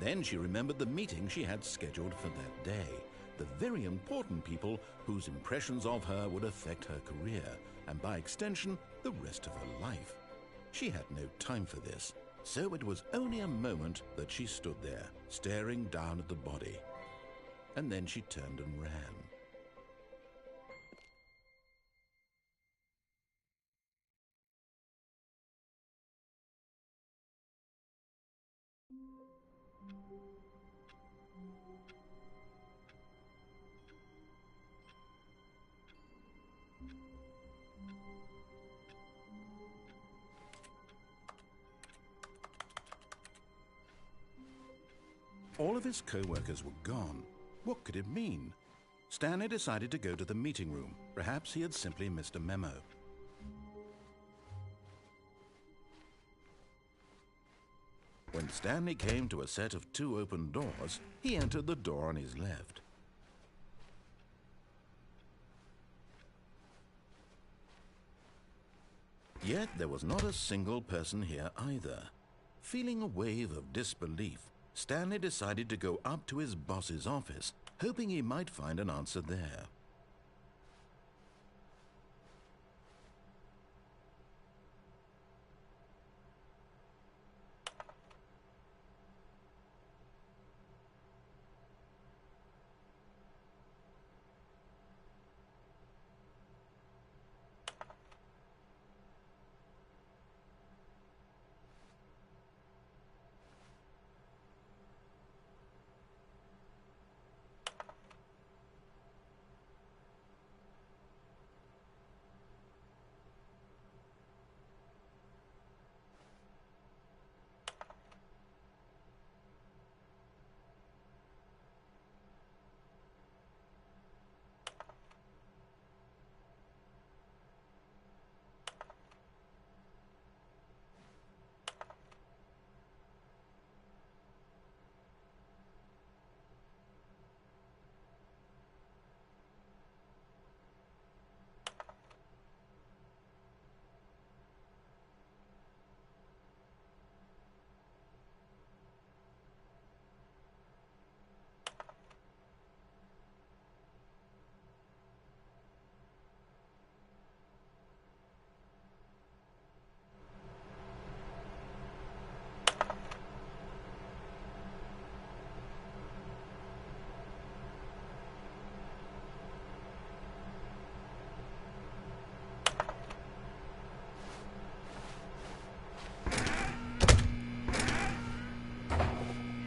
Then she remembered the meeting she had scheduled for that day, the very important people whose impressions of her would affect her career, and by extension, the rest of her life. She had no time for this, so it was only a moment that she stood there, staring down at the body. And then she turned and ran. All of his co-workers were gone. What could it mean? Stanley decided to go to the meeting room. Perhaps he had simply missed a memo. When Stanley came to a set of 2 open doors, he entered the door on his left. Yet there was not a single person here either. Feeling a wave of disbelief, Stanley decided to go up to his boss's office, hoping he might find an answer there.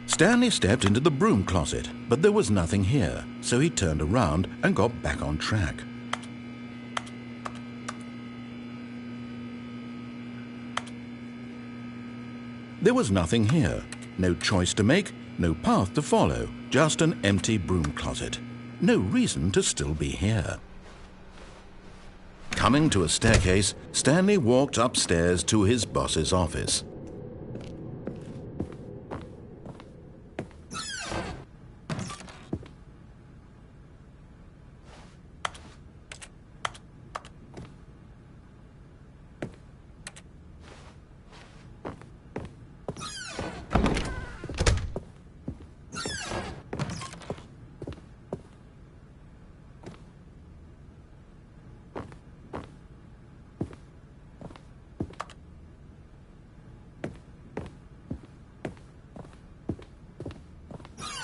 Stanley stepped into the broom closet, but there was nothing here, so he turned around and got back on track. There was nothing here. No choice to make, no path to follow, just an empty broom closet. No reason to still be here. Coming to a staircase, Stanley walked upstairs to his boss's office.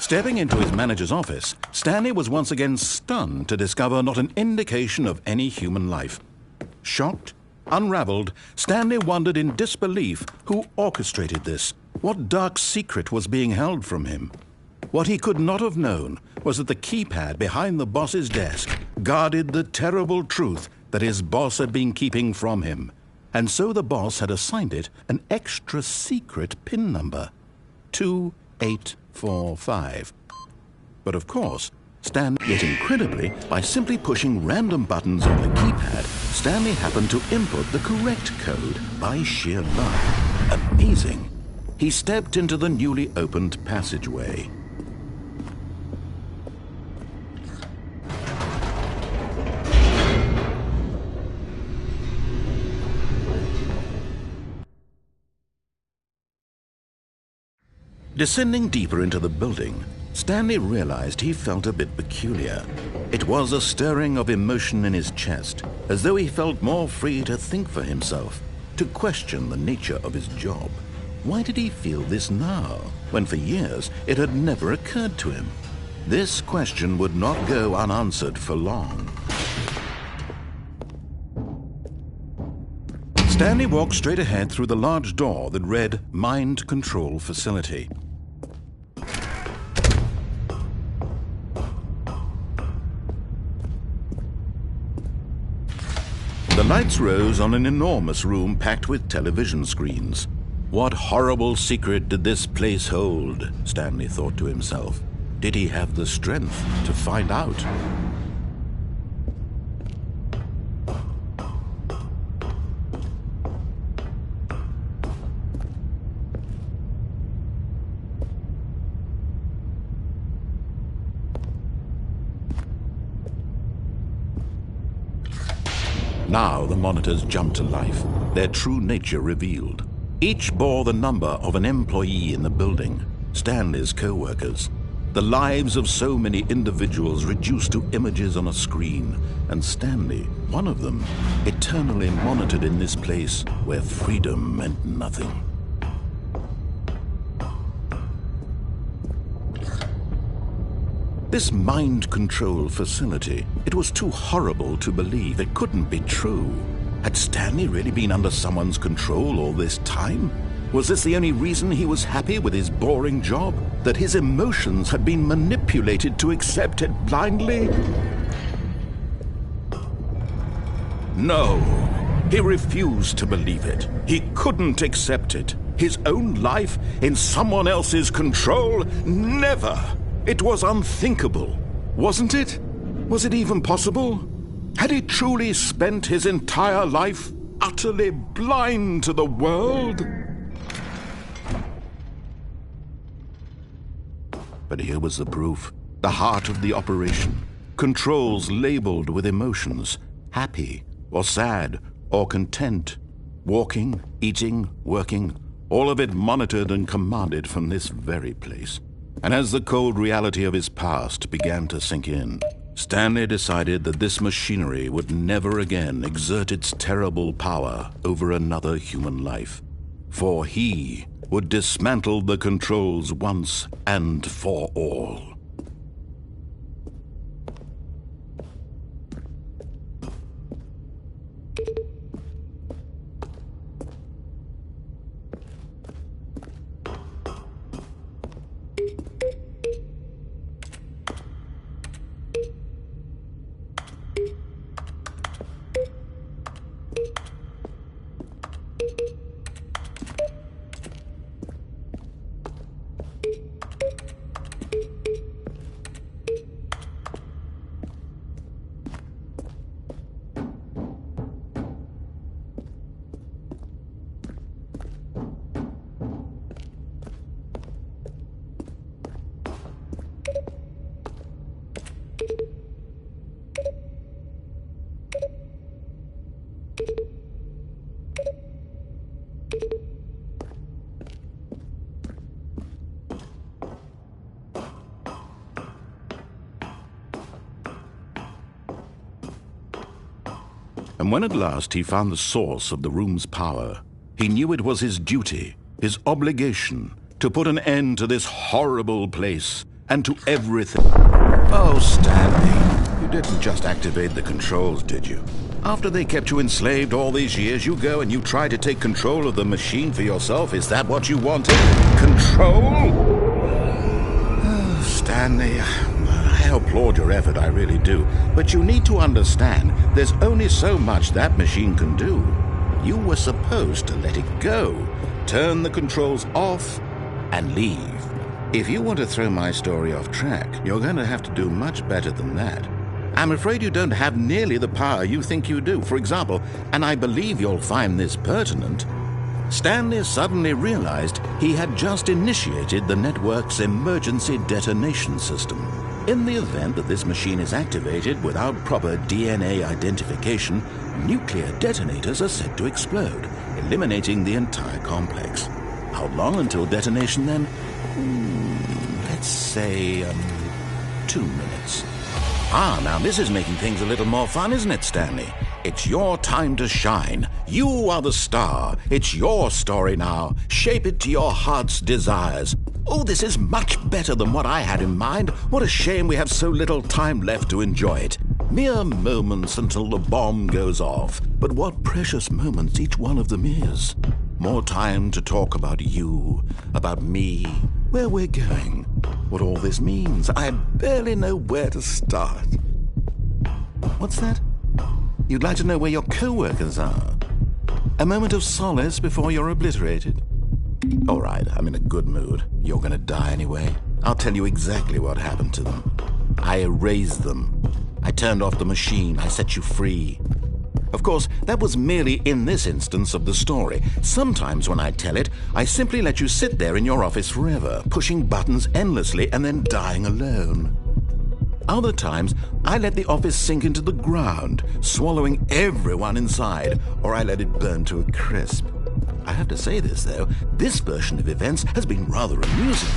Stepping into his manager's office, Stanley was once again stunned to discover not an indication of any human life. Shocked, unraveled, Stanley wondered in disbelief who orchestrated this. What dark secret was being held from him? What he could not have known was that the keypad behind the boss's desk guarded the terrible truth that his boss had been keeping from him. And so the boss had assigned it an extra secret PIN number, 2845. But of course, yet incredibly, by simply pushing random buttons on the keypad, Stanley happened to input the correct code by sheer luck. Amazing. He stepped into the newly opened passageway. Descending deeper into the building, Stanley realized he felt a bit peculiar. It was a stirring of emotion in his chest, as though he felt more free to think for himself, to question the nature of his job. Why did he feel this now, when for years it had never occurred to him? This question would not go unanswered for long. Stanley walked straight ahead through the large door that read Mind Control Facility. The lights rose on an enormous room packed with television screens. What horrible secret did this place hold? Stanley thought to himself. Did he have the strength to find out? Now the monitors jumped to life, their true nature revealed. Each bore the number of an employee in the building, Stanley's co-workers. The lives of so many individuals reduced to images on a screen, and Stanley, one of them, eternally monitored in this place where freedom meant nothing. This mind control facility, it was too horrible to believe. It couldn't be true. Had Stanley really been under someone's control all this time? Was this the only reason he was happy with his boring job? That his emotions had been manipulated to accept it blindly? No, he refused to believe it. He couldn't accept it. His own life in someone else's control? Never! It was unthinkable, wasn't it? Was it even possible? Had he truly spent his entire life utterly blind to the world? But here was the proof, the heart of the operation. Controls labeled with emotions, happy or sad or content. Walking, eating, working, all of it monitored and commanded from this very place. And as the cold reality of his past began to sink in, Stanley decided that this machinery would never again exert its terrible power over another human life. For he would dismantle the controls once and for all. And when at last he found the source of the room's power, he knew it was his duty, his obligation, to put an end to this horrible place and to everything. Oh, Stanley, you didn't just activate the controls, did you? After they kept you enslaved all these years, you go and you try to take control of the machine for yourself. Is that what you wanted? Control? Oh, Stanley, I applaud your effort, I really do. But you need to understand, there's only so much that machine can do. You were supposed to let it go, turn the controls off, and leave. If you want to throw my story off track, you're going to have to do much better than that. I'm afraid you don't have nearly the power you think you do. For example, and I believe you'll find this pertinent, Stanley suddenly realized he had just initiated the network's emergency detonation system. In the event that this machine is activated without proper DNA identification, nuclear detonators are set to explode, eliminating the entire complex. How long until detonation then? let's say, 2 minutes. Ah, now this is making things a little more fun, isn't it, Stanley? It's your time to shine. You are the star. It's your story now. Shape it to your heart's desires. Oh, this is much better than what I had in mind. What a shame we have so little time left to enjoy it. Mere moments until the bomb goes off. But what precious moments each one of them is. More time to talk about you, about me, where we're going, what all this means. I barely know where to start. What's that? You'd like to know where your co-workers are? A moment of solace before you're obliterated? All right, I'm in a good mood. You're going to die anyway. I'll tell you exactly what happened to them. I erased them. I turned off the machine. I set you free. Of course, that was merely in this instance of the story. Sometimes when I tell it, I simply let you sit there in your office forever, pushing buttons endlessly and then dying alone. Other times, I let the office sink into the ground, swallowing everyone inside, or I let it burn to a crisp. I have to say this, though, this version of events has been rather amusing.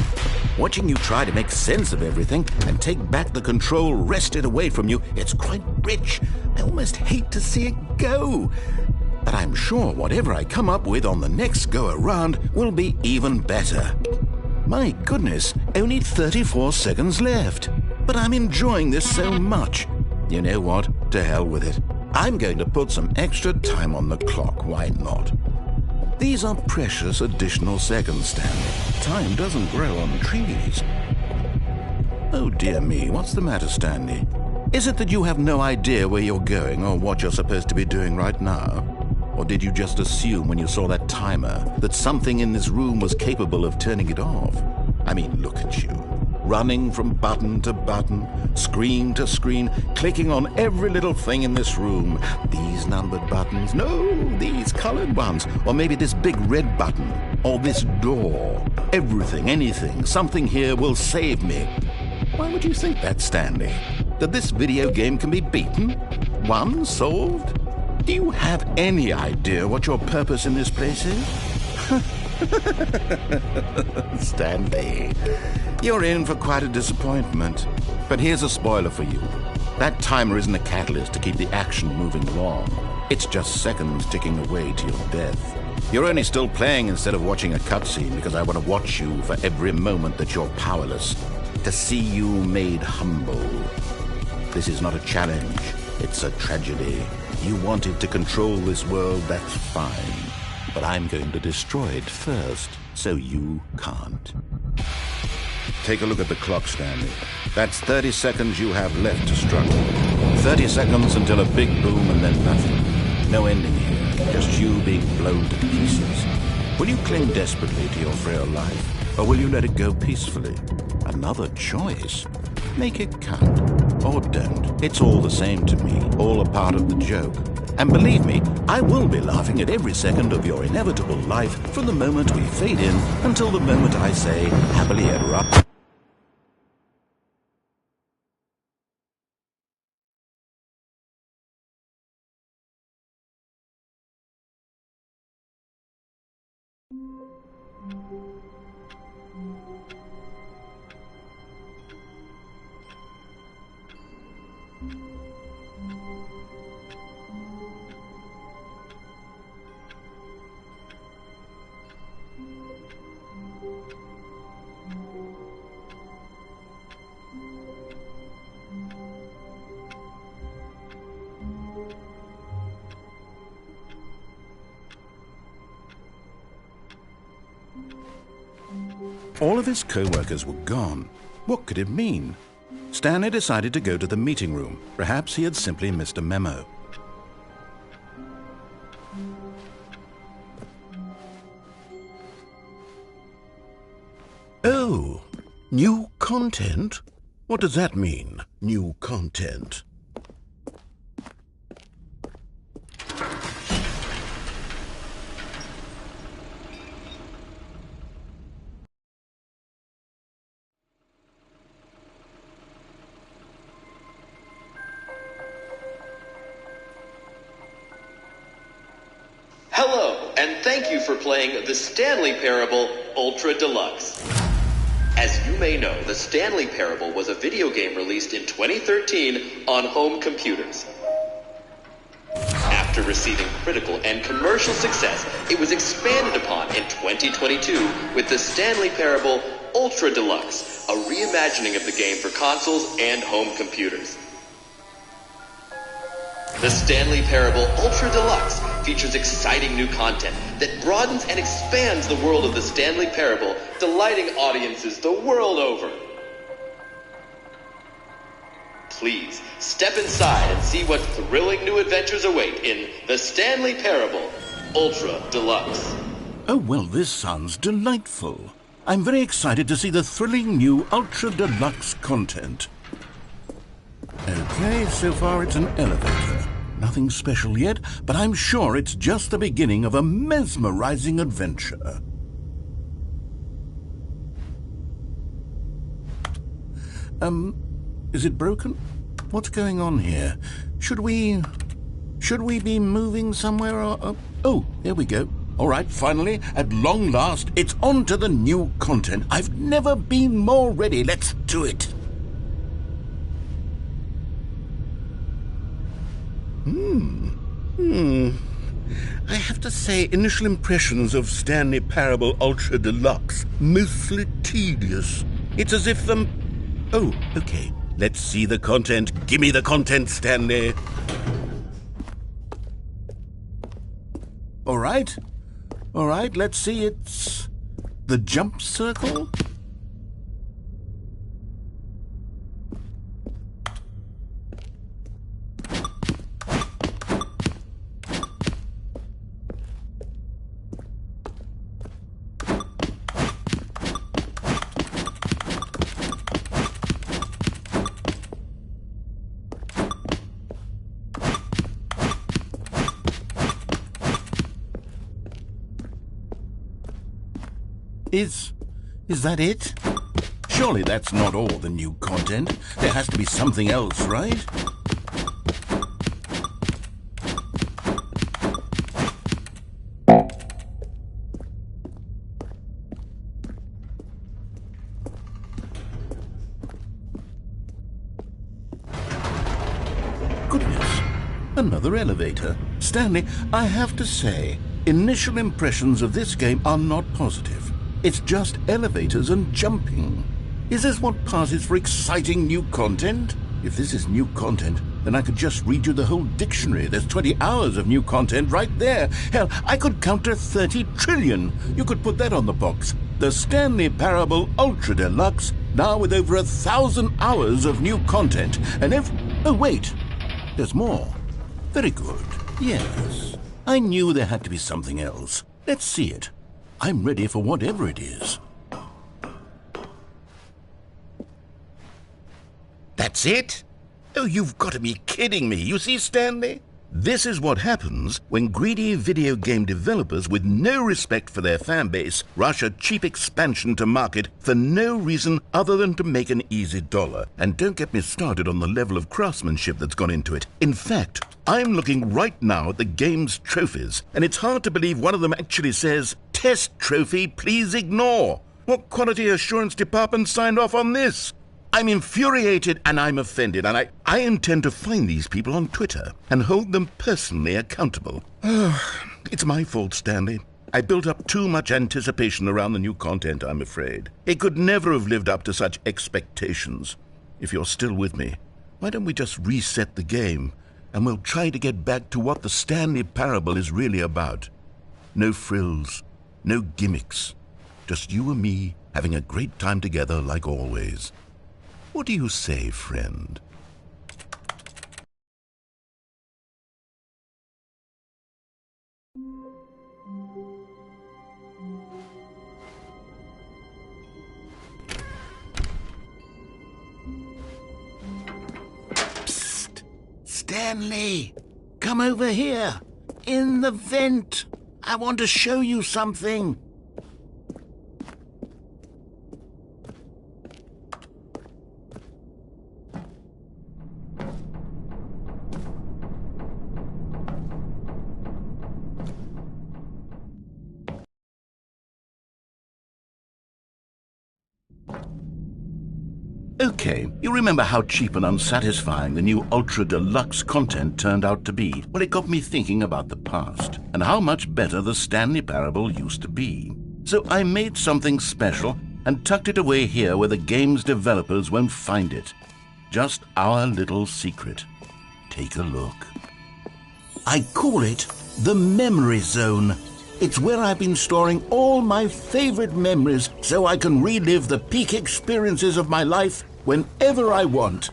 Watching you try to make sense of everything and take back the control wrested away from you, it's quite rich. I almost hate to see it go. But I'm sure whatever I come up with on the next go-around will be even better. My goodness, only 34 seconds left. But I'm enjoying this so much. You know what? To hell with it. I'm going to put some extra time on the clock. Why not? These are precious additional seconds, Stanley. Time doesn't grow on trees. Oh dear me, what's the matter, Stanley? Is it that you have no idea where you're going or what you're supposed to be doing right now? Or did you just assume when you saw that timer that something in this room was capable of turning it off? I mean, look at you. Running from button to button, screen to screen, clicking on every little thing in this room. These numbered buttons, no, these colored ones, or maybe this big red button, or this door. Everything, anything, something here will save me. Why would you think that, Stanley? That this video game can be beaten? Won? Solved? Do you have any idea what your purpose in this place is? Stanley, you're in for quite a disappointment. But here's a spoiler for you. That timer isn't a catalyst to keep the action moving along. It's just seconds ticking away to your death. You're only still playing instead of watching a cutscene because I want to watch you for every moment that you're powerless. To see you made humble. This is not a challenge. It's a tragedy. You wanted to control this world, that's fine. But I'm going to destroy it first, so you can't. Take a look at the clock, Stanley. That's 30 seconds you have left to struggle. 30 seconds until a big boom and then nothing. No ending here, just you being blown to pieces. Will you cling desperately to your frail life, or will you let it go peacefully? Another choice. Make it count. Or don't. It's all the same to me, all a part of the joke. And believe me, I will be laughing at every second of your inevitable life from the moment we fade in until the moment I say, happily ever after. All of his co-workers were gone. What could it mean? Stanley decided to go to the meeting room. Perhaps he had simply missed a memo. Oh, new content? What does that mean, new content? Hello, and thank you for playing the Stanley Parable Ultra Deluxe. As you may know, the Stanley Parable was a video game released in 2013 on home computers. After receiving critical and commercial success, it was expanded upon in 2022 with the Stanley Parable Ultra Deluxe, a reimagining of the game for consoles and home computers. The Stanley Parable Ultra Deluxe features exciting new content that broadens and expands the world of the Stanley Parable, delighting audiences the world over. Please, step inside and see what thrilling new adventures await in The Stanley Parable Ultra Deluxe. Oh, well, this sounds delightful. I'm very excited to see the thrilling new Ultra Deluxe content. Okay, so far it's an elevator. Nothing special yet, but I'm sure it's just the beginning of a mesmerizing adventure. Is it broken? What's going on here? Should we be moving somewhere or... Oh, there we go. All right, finally, at long last, it's on to the new content. I've never been more ready. Let's do it. I have to say, initial impressions of Stanley Parable Ultra Deluxe, mostly tedious. It's as if the... Oh, okay. Let's see the content. Give me the content, Stanley. All right, let's see. It's the jump circle. Is that it? Surely that's not all the new content. There has to be something else, right? Goodness, another elevator. Stanley, I have to say, initial impressions of this game are not positive. It's just elevators and jumping. Is this what passes for exciting new content? If this is new content, then I could just read you the whole dictionary. There's 20 hours of new content right there. Hell, I could counter 30 trillion. You could put that on the box. The Stanley Parable Ultra Deluxe, now with over 1,000 hours of new content. And oh, wait. There's more. Very good. Yes. I knew there had to be something else. Let's see it. I'm ready for whatever it is. That's it? Oh, you've got to be kidding me. You see, Stanley? This is what happens when greedy video game developers with no respect for their fan base rush a cheap expansion to market for no reason other than to make an easy dollar. And don't get me started on the level of craftsmanship that's gone into it. In fact, I'm looking right now at the game's trophies, and it's hard to believe one of them actually says, "Test trophy, please ignore." What quality assurance department signed off on this? I'm infuriated and I'm offended, and I intend to find these people on Twitter and hold them personally accountable. It's my fault, Stanley. I built up too much anticipation around the new content, I'm afraid. It could never have lived up to such expectations. If you're still with me, why don't we just reset the game, and we'll try to get back to what the Stanley Parable is really about. No frills, no gimmicks. Just you and me having a great time together like always. What do you say, friend? Psst! Stanley! Come over here! In the vent! I want to show you something! Okay, you remember how cheap and unsatisfying the new Ultra Deluxe content turned out to be? Well, it got me thinking about the past and how much better the Stanley Parable used to be. So I made something special and tucked it away here where the game's developers won't find it. Just our little secret. Take a look. I call it the Memory Zone. It's where I've been storing all my favorite memories so I can relive the peak experiences of my life whenever I want.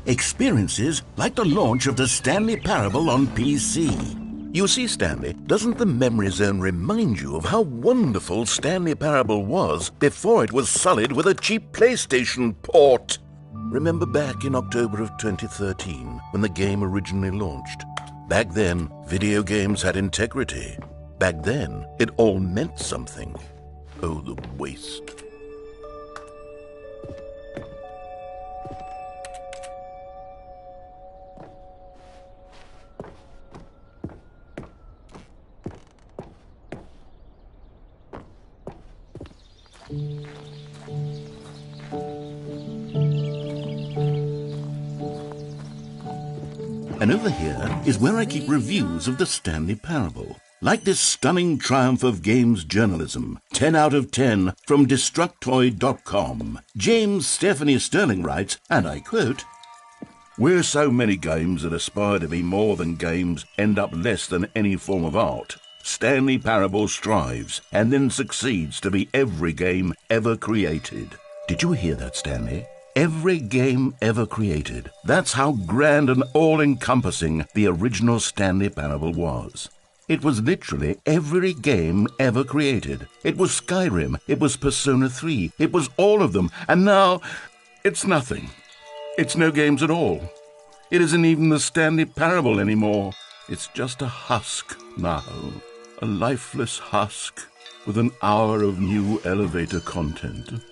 Experiences like the launch of the Stanley Parable on PC. You see, Stanley, doesn't the Memory Zone remind you of how wonderful Stanley Parable was before it was sullied with a cheap PlayStation port? Remember back in October of 2013 when the game originally launched? Back then, video games had integrity. Back then, it all meant something. Oh, the waste. And over here is where I keep reviews of the Stanley Parable. Like this stunning triumph of games journalism, 10 out of 10 from Destructoid.com. James Stephanie Sterling writes, and I quote, "Where so many games that aspire to be more than games end up less than any form of art, Stanley Parable strives and then succeeds to be every game ever created." Did you hear that, Stanley? Every game ever created. That's how grand and all-encompassing the original Stanley Parable was. It was literally every game ever created. It was Skyrim, it was Persona 3, it was all of them, and now it's nothing. It's no games at all. It isn't even the Stanley Parable anymore. It's just a husk now, a lifeless husk with an hour of new elevator content.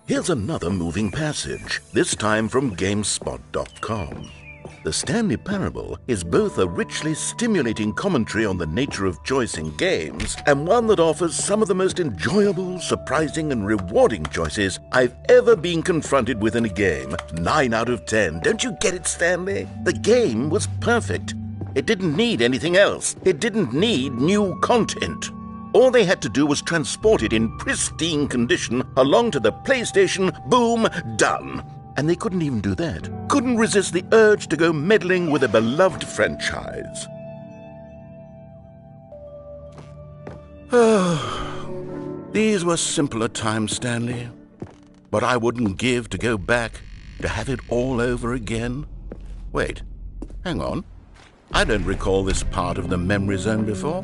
Here's another moving passage, this time from GameSpot.com. The Stanley Parable is both a richly stimulating commentary on the nature of choice in games and one that offers some of the most enjoyable, surprising, and rewarding choices I've ever been confronted with in a game. 9 out of 10. Don't you get it, Stanley? The game was perfect. It didn't need anything else. It didn't need new content. All they had to do was transport it in pristine condition along to the PlayStation, boom, done. And they couldn't even do that. Couldn't resist the urge to go meddling with a beloved franchise. These were simpler times, Stanley. But I wouldn't give to go back, to have it all over again. Wait, hang on. I don't recall this part of the Memory Zone before.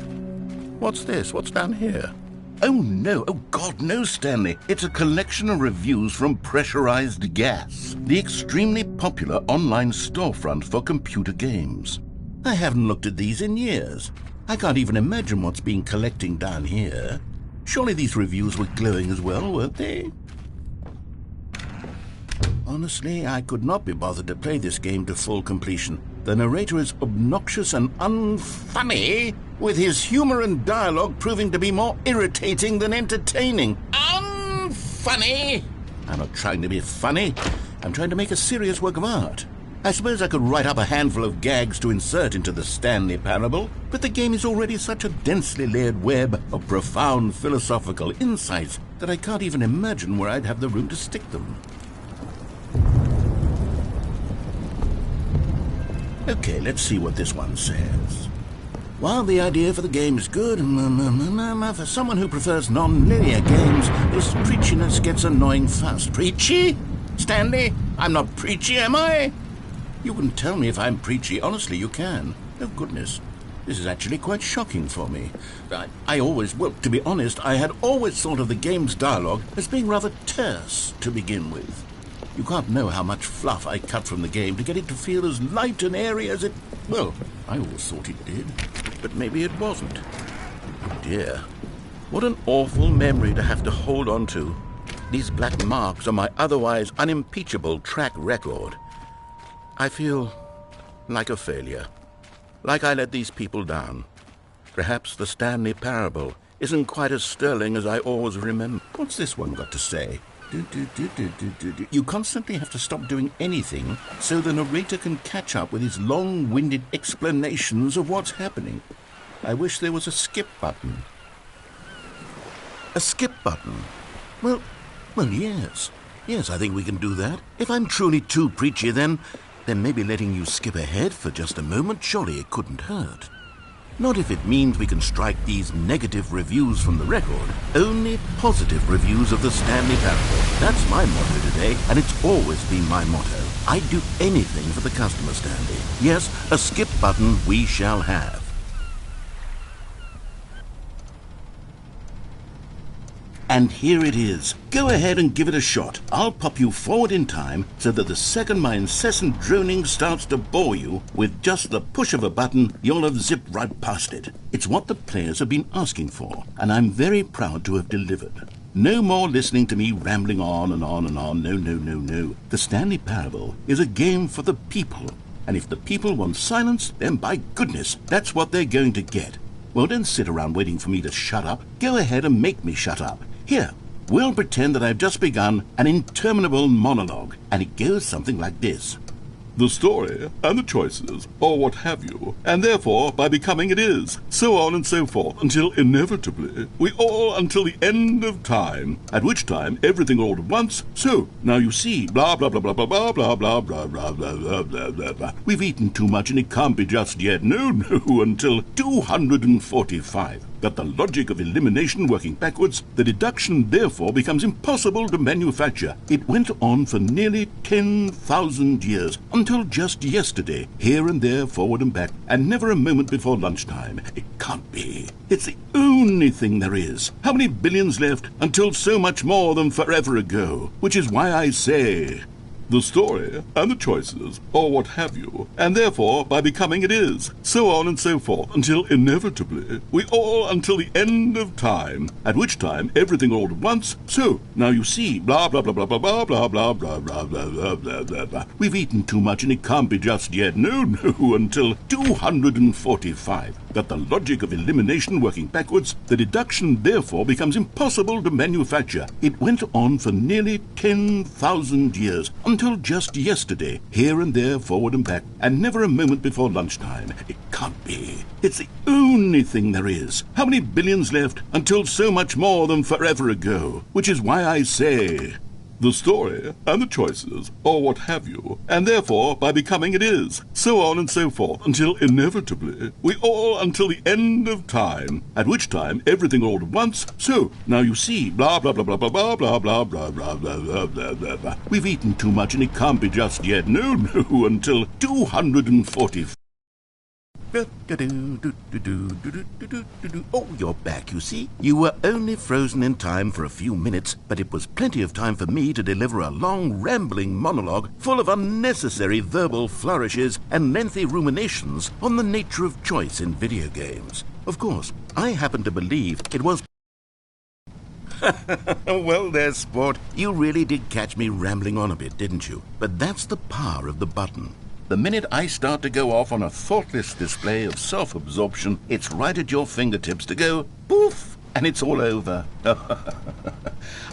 What's this? What's down here? Oh, no. Oh, God, no, Stanley. It's a collection of reviews from Pressurized Gas, the extremely popular online storefront for computer games. I haven't looked at these in years. I can't even imagine what's been collecting down here. Surely these reviews were glowing as well, weren't they? Honestly, I could not be bothered to play this game to full completion. The narrator is obnoxious and unfunny, with his humor and dialogue proving to be more irritating than entertaining. Unfunny! I'm not trying to be funny. I'm trying to make a serious work of art. I suppose I could write up a handful of gags to insert into the Stanley Parable, but the game is already such a densely layered web of profound philosophical insights that I can't even imagine where I'd have the room to stick them. Okay, let's see what this one says. While the idea for the game is good, for someone who prefers non-linear games, this preachiness gets annoying fast. Preachy? Stanley? I'm not preachy, am I? You can tell me if I'm preachy. Honestly, you can. Oh, goodness. This is actually quite shocking for me. To be honest, I had always thought of the game's dialogue as being rather terse to begin with. You can't know how much fluff I cut from the game to get it to feel as light and airy as it... Well, I always thought it did. but maybe it wasn't. Dear, what an awful memory to have to hold on to. These black marks on my otherwise unimpeachable track record. I feel like a failure, like I let these people down. Perhaps the Stanley Parable isn't quite as sterling as I always remember. What's this one got to say? You constantly have to stop doing anything so the narrator can catch up with his long-winded explanations of what's happening. I wish there was a skip button. A skip button? Well, yes. Yes, I think we can do that. If I'm truly too preachy, then maybe letting you skip ahead for just a moment, surely it couldn't hurt. Not if it means we can strike these negative reviews from the record. Only positive reviews of the Stanley Parable. That's my motto today, and it's always been my motto. I'd do anything for the customer, Stanley. Yes, a skip button we shall have. And here it is. Go ahead and give it a shot. I'll pop you forward in time so that the second my incessant droning starts to bore you, with just the push of a button, you'll have zipped right past it. It's what the players have been asking for, and I'm very proud to have delivered. No more listening to me rambling on and on and on. No. The Stanley Parable is a game for the people, and if the people want silence, then by goodness, that's what they're going to get. Well, don't sit around waiting for me to shut up. Go ahead and make me shut up. Here, we'll pretend that I've just begun an interminable monologue, and it goes something like this. The story, and the choices, or what have you, and therefore, by becoming it is, so on and so forth, until inevitably, we all until the end of time, at which time everything all at once, so, now you see, blah, blah, blah, blah, blah, blah, blah, blah, blah, blah, blah, blah, blah, blah, blah. We've eaten too much and it can't be just yet, no, until 245. But the logic of elimination working backwards, the deduction therefore becomes impossible to manufacture. It went on for nearly 10,000 years, until just yesterday, here and there, forward and back, and never a moment before lunchtime. It can't be. It's the only thing there is. How many billions left until so much more than forever ago? Which is why I say, the story, and the choices, or what have you, and therefore, by becoming it is, so on and so forth, until inevitably, we all until the end of time, at which time everything all at once, so, now you see, blah, blah, blah, blah, blah, blah, blah, blah, blah, blah, blah, blah, blah, blah, blah. We've eaten too much and it can't be just yet, no, until 245. But the logic of elimination working backwards, the deduction therefore becomes impossible to manufacture. It went on for nearly 10,000 years, until just yesterday, here and there, forward and back, and never a moment before lunchtime. It can't be. It's the only thing there is. How many billions left until so much more than forever ago? Which is why I say, the story, and the choices, or what have you, and therefore, by becoming it is, so on and so forth, until inevitably, we all until the end of time, at which time everything all at once, so, now you see, blah, blah, blah, blah, blah, blah, blah, blah, blah, blah, blah, blah, blah, blah, blah. We've eaten too much and it can't be just yet, no, until 245. Oh, you're back, you see. You were only frozen in time for a few minutes, but it was plenty of time for me to deliver a long, rambling monologue full of unnecessary verbal flourishes and lengthy ruminations on the nature of choice in video games. Of course, I happen to believe it was... Well, there's sport. You really did catch me rambling on a bit, didn't you? But that's the power of the button. The minute I start to go off on a thoughtless display of self-absorption, it's right at your fingertips to go poof, and it's all over.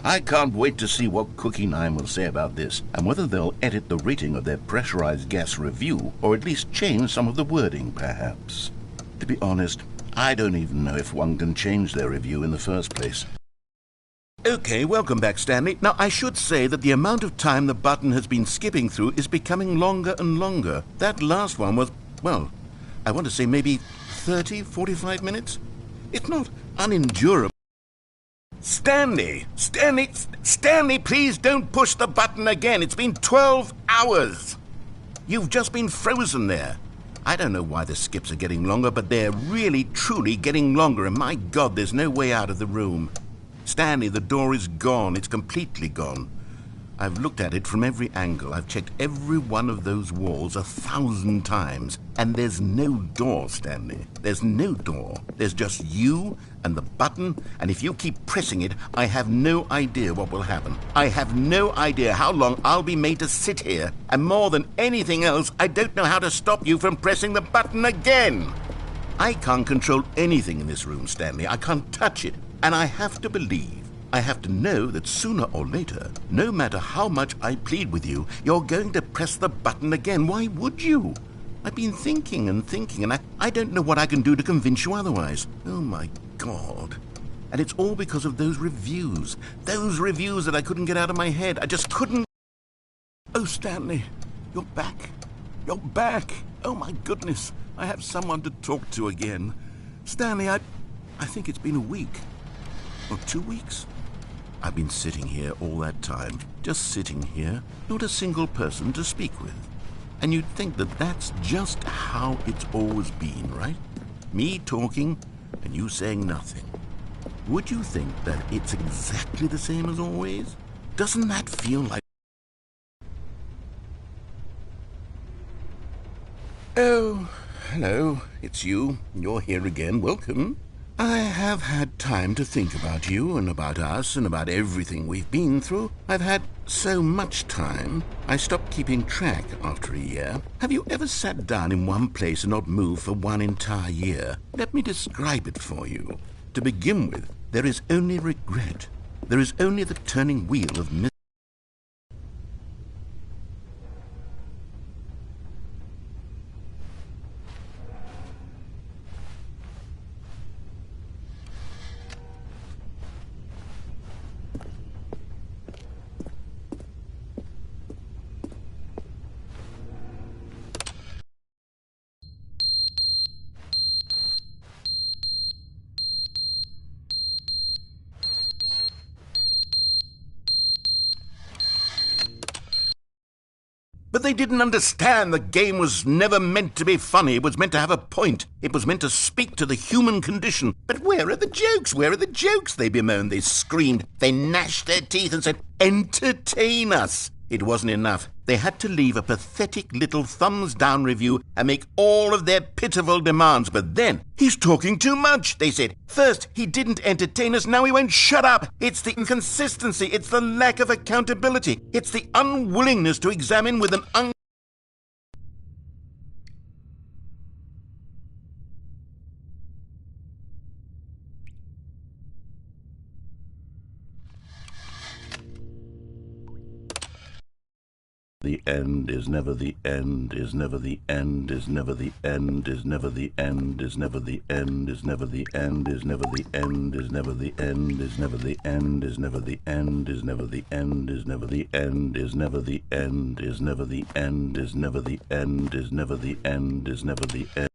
I can't wait to see what Cookie 9 will say about this, and whether they'll edit the rating of their pressurized gas review, or at least change some of the wording, perhaps. To be honest, I don't even know if one can change their review in the first place. Okay, welcome back, Stanley. Now, I should say that the amount of time the button has been skipping through is becoming longer and longer. That last one was, well, I want to say maybe 30, 45 minutes? It's not unendurable. Stanley, please don't push the button again. It's been 12 hours. You've just been frozen there. I don't know why the skips are getting longer, but they're really, truly getting longer, and my God, there's no way out of the room. Stanley, the door is gone. It's completely gone. I've looked at it from every angle. I've checked every one of those walls 1,000 times. And there's no door, Stanley. There's no door. There's just you and the button, and if you keep pressing it, I have no idea what will happen. I have no idea how long I'll be made to sit here. And more than anything else, I don't know how to stop you from pressing the button again. I can't control anything in this room, Stanley. I can't touch it. And I have to believe, I have to know that sooner or later, no matter how much I plead with you, you're going to press the button again. Why would you? I've been thinking and thinking, and I don't know what I can do to convince you otherwise. Oh, my God. And it's all because of those reviews. Those reviews that I couldn't get out of my head. I just couldn't. Oh, Stanley, you're back. You're back. Oh, my goodness. I have someone to talk to again. Stanley, I think it's been a week. Or 2 weeks. I've been sitting here all that time, just sitting here, not a single person to speak with. And you'd think that that's just how it's always been, right? Me talking and you saying nothing. Would you think that it's exactly the same as always? Doesn't that feel like... Oh, hello, it's you. You're here again. Welcome. I have had time to think about you and about us and about everything we've been through. I've had so much time, I stopped keeping track after a year. Have you ever sat down in one place and not moved for one entire year? Let me describe it for you. To begin with, there is only regret. There is only the turning wheel of misery. But they didn't understand the game was never meant to be funny. It was meant to have a point. It was meant to speak to the human condition. But where are the jokes? Where are the jokes? They bemoaned, they screamed, they gnashed their teeth and said, entertain us. It wasn't enough. They had to leave a pathetic little thumbs-down review and make all of their pitiful demands. But then, he's talking too much, they said. First, he didn't entertain us, now he won't shut up. It's the inconsistency, it's the lack of accountability, it's the unwillingness to examine with an The end is never the end, is never the end, is never the end, is never the end, is never the end, is never the end, is never the end, is never the end, is never the end, is never the end, is never the end, is never the end, is never the end, is never the end, is never the end, is never the end, is never the end.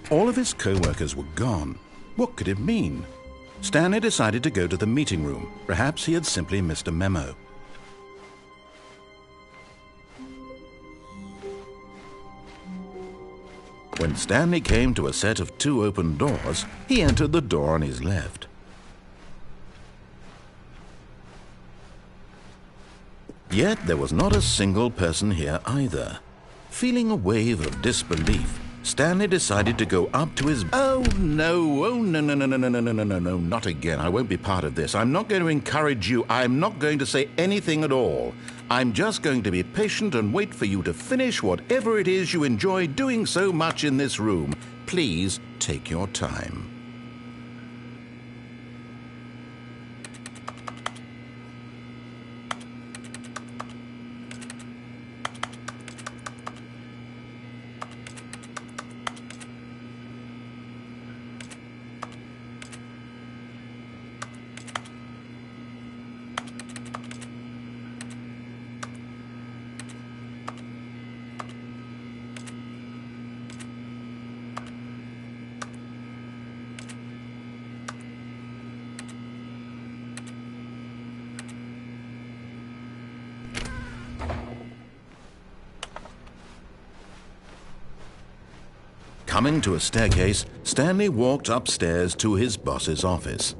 All of his co-workers were gone. What could it mean? Stanley decided to go to the meeting room. Perhaps he had simply missed a memo. When Stanley came to a set of 2 open doors, he entered the door on his left. Yet there was not a single person here either. Feeling a wave of disbelief, Stanley decided to go up to his... Oh no, no, not again. I won't be part of this. I'm not going to encourage you. I'm not going to say anything at all. I'm just going to be patient and wait for you to finish whatever it is you enjoy doing so much in this room. Please take your time. Coming to a staircase, Stanley walked upstairs to his boss's office.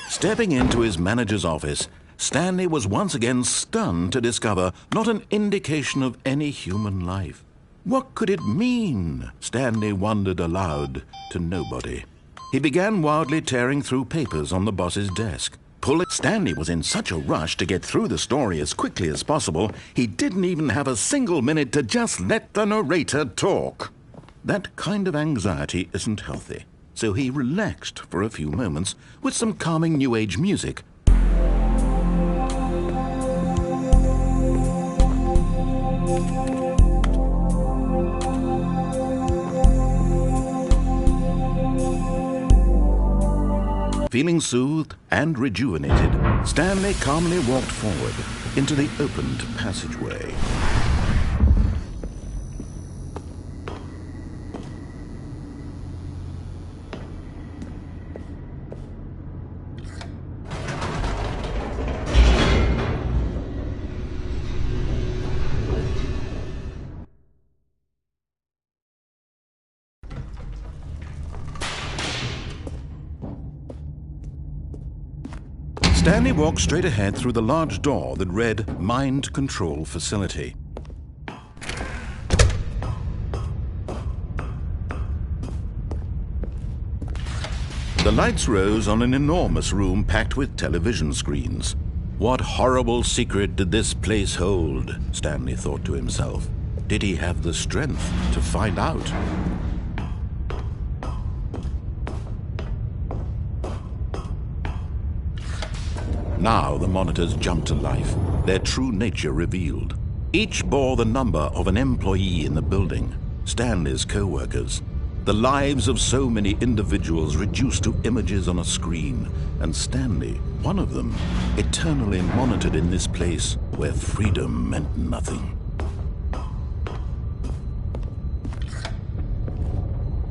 Stepping into his manager's office, Stanley was once again stunned to discover not an indication of any human life. What could it mean? Stanley wondered aloud to nobody. He began wildly tearing through papers on the boss's desk. Stanley was in such a rush to get through the story as quickly as possible, he didn't even have a single minute to just let the narrator talk. That kind of anxiety isn't healthy, so he relaxed for a few moments with some calming New Age music. Feeling soothed and rejuvenated, Stanley calmly walked forward into the opened passageway. Stanley walked straight ahead through the large door that read Mind Control Facility. The lights rose on an enormous room packed with television screens. What horrible secret did this place hold? Stanley thought to himself. Did he have the strength to find out? Now the monitors jumped to life, their true nature revealed. Each bore the number of an employee in the building, Stanley's co-workers. The lives of so many individuals reduced to images on a screen, and Stanley, one of them, eternally monitored in this place where freedom meant nothing.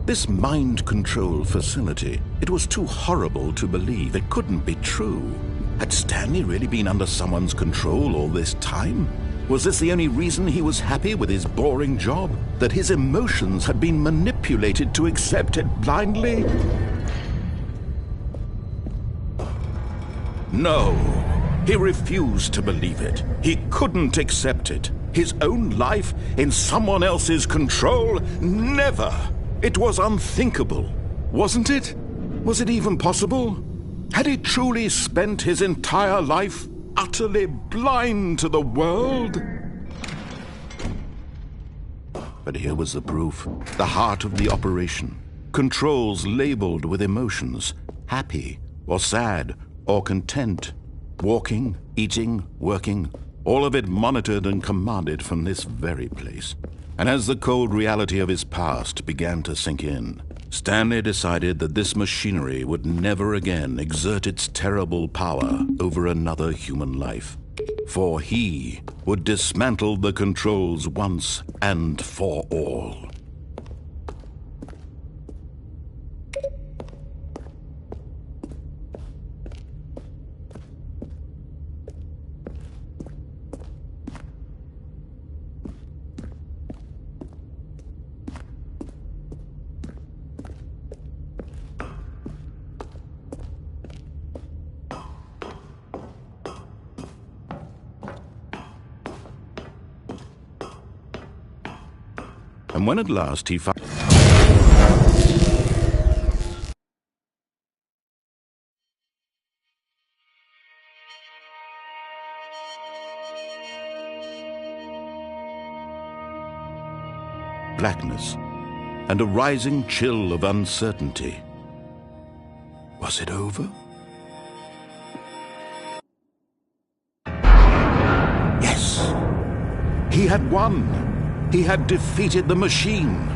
This mind control facility, it was too horrible to believe. It couldn't be true. Had Stanley really been under someone's control all this time? Was this the only reason he was happy with his boring job? That his emotions had been manipulated to accept it blindly? No, he refused to believe it. He couldn't accept it. His own life in someone else's control? Never! It was unthinkable, wasn't it? Was it even possible? Had he truly spent his entire life utterly blind to the world? But here was the proof, the heart of the operation. Controls labeled with emotions, happy or sad, or content, walking, eating, working, all of it monitored and commanded from this very place. And as the cold reality of his past began to sink in, Stanley decided that this machinery would never again exert its terrible power over another human life. For he would dismantle the controls once and for all. And when at last he found... blackness and a rising chill of uncertainty. Was it over? Yes! He had won! He had defeated the machine,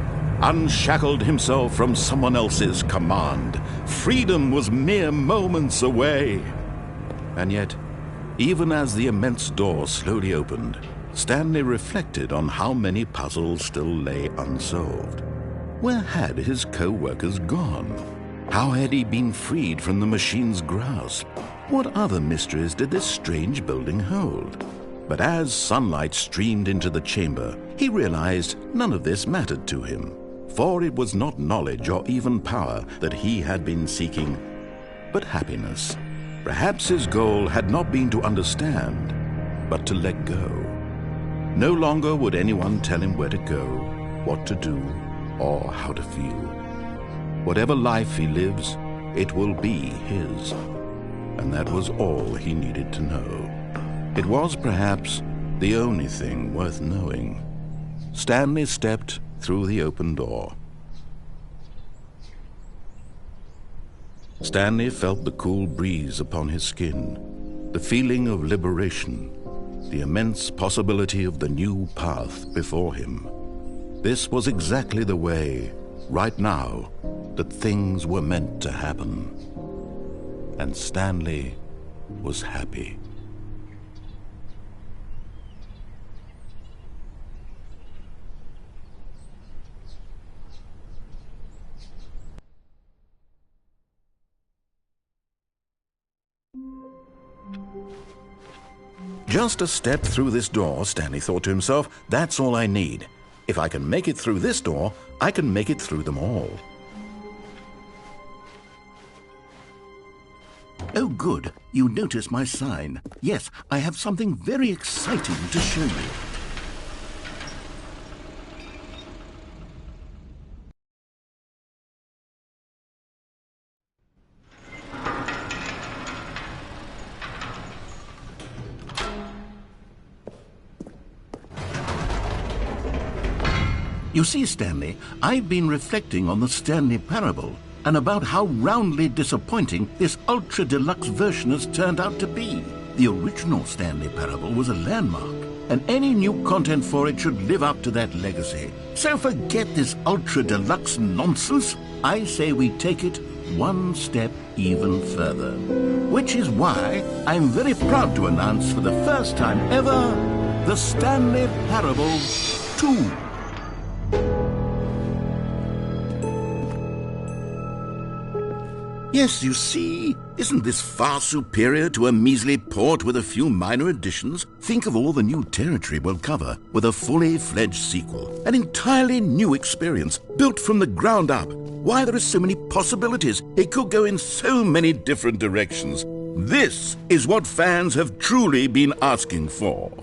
unshackled himself from someone else's command. Freedom was mere moments away. And yet, even as the immense door slowly opened, Stanley reflected on how many puzzles still lay unsolved. Where had his co-workers gone? How had he been freed from the machine's grasp? What other mysteries did this strange building hold? But as sunlight streamed into the chamber, he realized none of this mattered to him, for it was not knowledge or even power that he had been seeking, but happiness. Perhaps his goal had not been to understand, but to let go. No longer would anyone tell him where to go, what to do, or how to feel. Whatever life he lives, it will be his. And that was all he needed to know. It was perhaps the only thing worth knowing. Stanley stepped through the open door. Stanley felt the cool breeze upon his skin, the feeling of liberation, the immense possibility of the new path before him. This was exactly the way, right now, that things were meant to happen. And Stanley was happy. Just a step through this door, Stanley thought to himself, that's all I need. If I can make it through this door, I can make it through them all. Oh, good. You notice my sign. Yes, I have something very exciting to show you. You see, Stanley, I've been reflecting on the Stanley Parable and about how roundly disappointing this ultra-deluxe version has turned out to be. The original Stanley Parable was a landmark, and any new content for it should live up to that legacy. So forget this ultra-deluxe nonsense. I say we take it one step even further. Which is why I'm very proud to announce for the first time ever, the Stanley Parable 2. Yes, you see, isn't this far superior to a measly port with a few minor additions? Think of all the new territory we'll cover with a fully fledged sequel. An entirely new experience, built from the ground up. Why, there are so many possibilities. It could go in so many different directions. This is what fans have truly been asking for.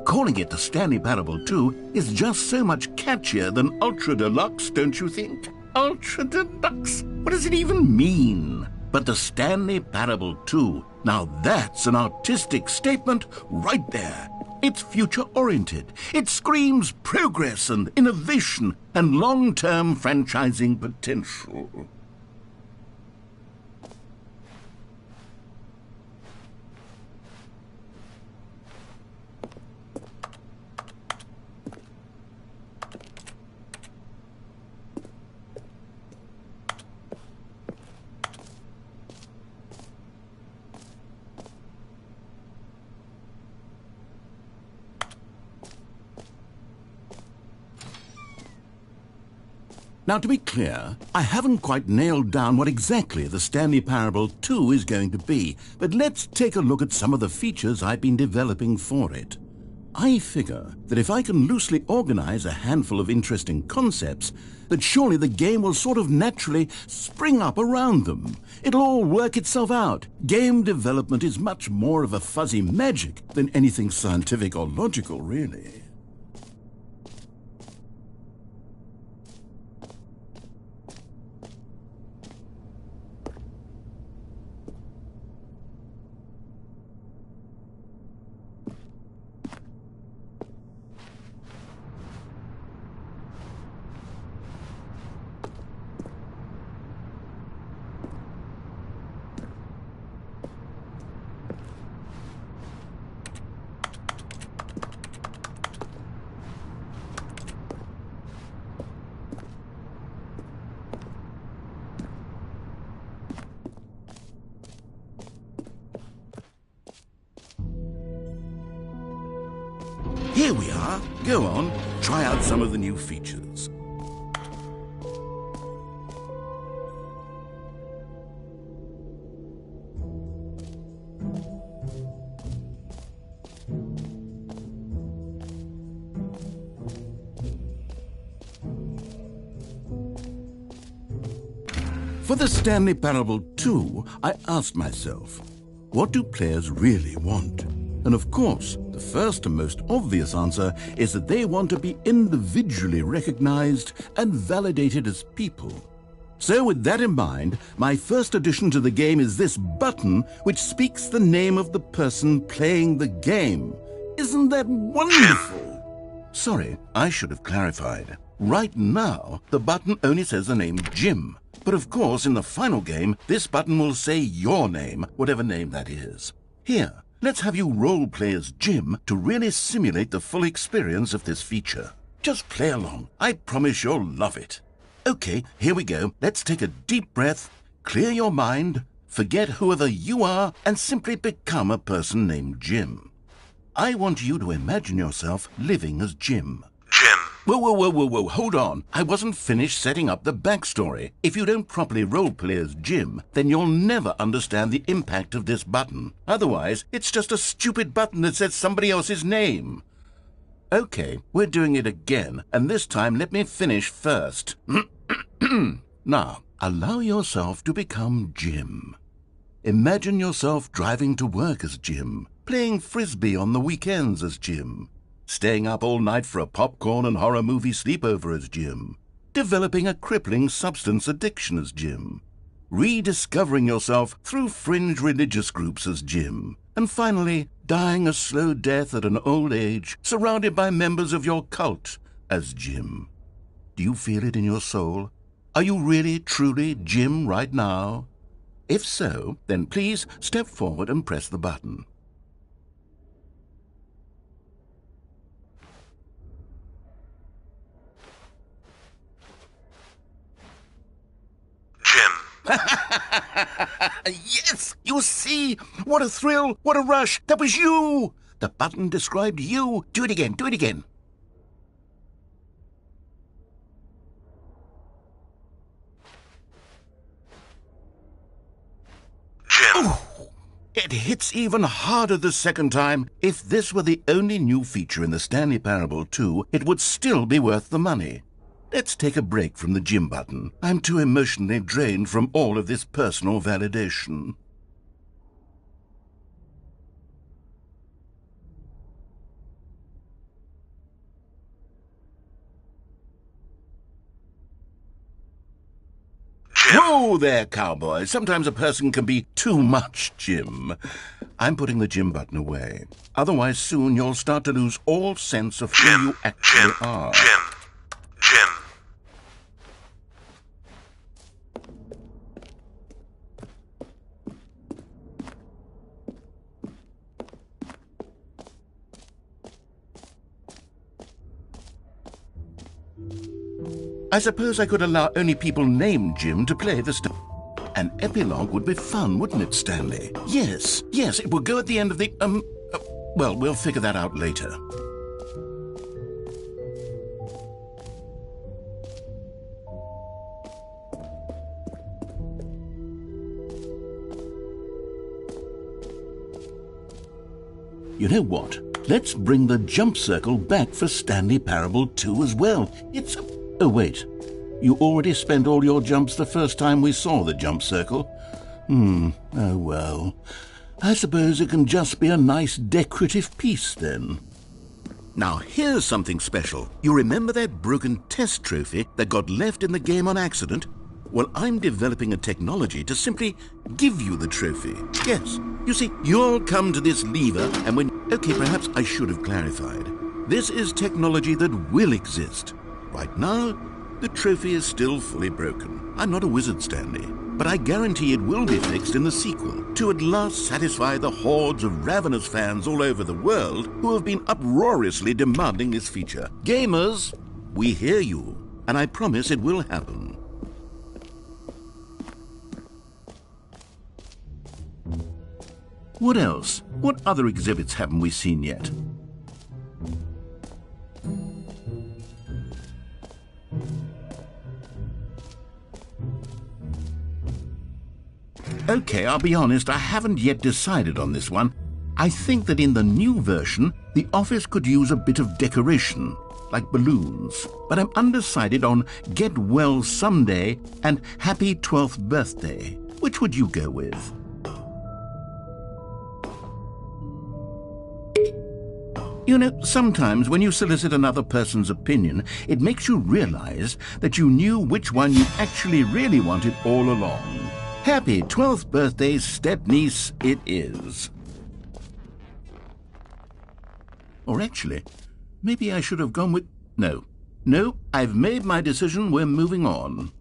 Calling it the Stanley Parable 2 is just so much catchier than Ultra Deluxe, don't you think? Ultra Deluxe? What does it even mean? But the Stanley Parable 2, now that's an artistic statement right there. It's future-oriented. It screams progress and innovation and long-term franchising potential. Now, to be clear, I haven't quite nailed down what exactly the Stanley Parable 2 is going to be, but let's take a look at some of the features I've been developing for it. I figure that if I can loosely organize a handful of interesting concepts, that surely the game will sort of naturally spring up around them. It'll all work itself out. Game development is much more of a fuzzy magic than anything scientific or logical, really. Here we are. Go on, try out some of the new features. For the Stanley Parable 2, I asked myself, what do players really want? And of course, the first and most obvious answer is that they want to be individually recognized and validated as people. So with that in mind, my first addition to the game is this button which speaks the name of the person playing the game. Isn't that wonderful? Sorry, I should have clarified. Right now, the button only says the name Jim. But of course, in the final game, this button will say your name, whatever name that is. Here, let's have you role-play as Jim to really simulate the full experience of this feature. Just play along. I promise you'll love it. Okay, here we go. Let's take a deep breath, clear your mind, forget whoever you are, and simply become a person named Jim. I want you to imagine yourself living as Jim. Jim. Whoa, hold on. I wasn't finished setting up the backstory. If you don't properly roleplay as Jim, then you'll never understand the impact of this button. Otherwise, it's just a stupid button that says somebody else's name. Okay, we're doing it again, and this time let me finish first. Now, allow yourself to become Jim. Imagine yourself driving to work as Jim, playing frisbee on the weekends as Jim, staying up all night for a popcorn and horror movie sleepover as Jim, developing a crippling substance addiction as Jim, rediscovering yourself through fringe religious groups as Jim, and finally dying a slow death at an old age, surrounded by members of your cult as Jim. Do you feel it in your soul? Are you really, truly Jim right now? If so, then please step forward and press the button. Yes! You see? What a thrill! What a rush! That was you! The button described you. Do it again. Do it again. Jim. Ooh, it hits even harder the second time. If this were the only new feature in the Stanley Parable 2, it would still be worth the money. Let's take a break from the Jim button. I'm too emotionally drained from all of this personal validation. Jim. Whoa there, cowboy. Sometimes a person can be too much, Jim. I'm putting the gym button away. Otherwise, soon you'll start to lose all sense of who you actually are. Jim. I suppose I could allow only people named Jim to play the stuff. An epilogue would be fun, wouldn't it, Stanley? Yes, it would go at the end of the, well, we'll figure that out later. You know what? Let's bring the jump circle back for Stanley Parable 2 as well. Oh, wait. You already spent all your jumps the first time we saw the jump circle? Oh well. I suppose it can just be a nice decorative piece then. Now here's something special. You remember that broken test trophy that got left in the game on accident? Well, I'm developing a technology to simply give you the trophy. Yes. You see, you'll come to this lever and when... Okay, perhaps I should have clarified. This is technology that will exist. Right now, the trophy is still fully broken. I'm not a wizard, Stanley, but I guarantee it will be fixed in the sequel to at last satisfy the hordes of ravenous fans all over the world who have been uproariously demanding this feature. Gamers, we hear you, and I promise it will happen. What else? What other exhibits haven't we seen yet? Okay, I'll be honest, I haven't yet decided on this one. I think that in the new version, the office could use a bit of decoration, like balloons. But I'm undecided on Get Well Someday and Happy 12th Birthday. Which would you go with? You know, sometimes when you solicit another person's opinion, it makes you realize that you knew which one you actually really wanted all along. Happy 12th birthday, step-niece, it is. Or actually, maybe I should have gone with... No, I've made my decision, we're moving on.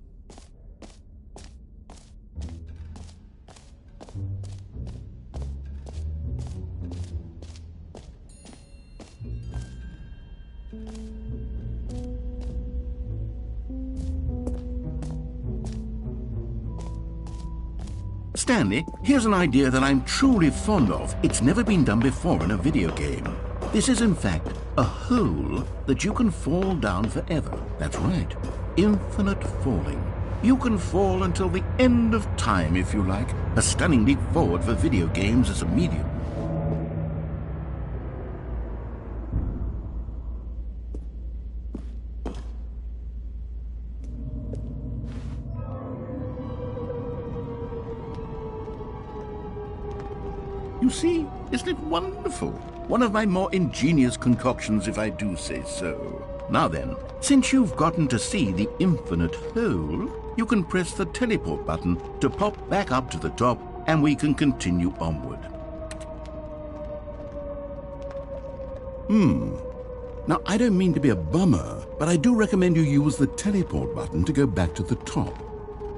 Stanley, here's an idea that I'm truly fond of. It's never been done before in a video game. This is, in fact, a hole that you can fall down forever. That's right. Infinite falling. You can fall until the end of time, if you like. A stunning leap forward for video games as a medium. You see, isn't it wonderful? One of my more ingenious concoctions, if I do say so. Now then, since you've gotten to see the infinite hole, you can press the teleport button to pop back up to the top, and we can continue onward. Now, I don't mean to be a bummer, but I do recommend you use the teleport button to go back to the top.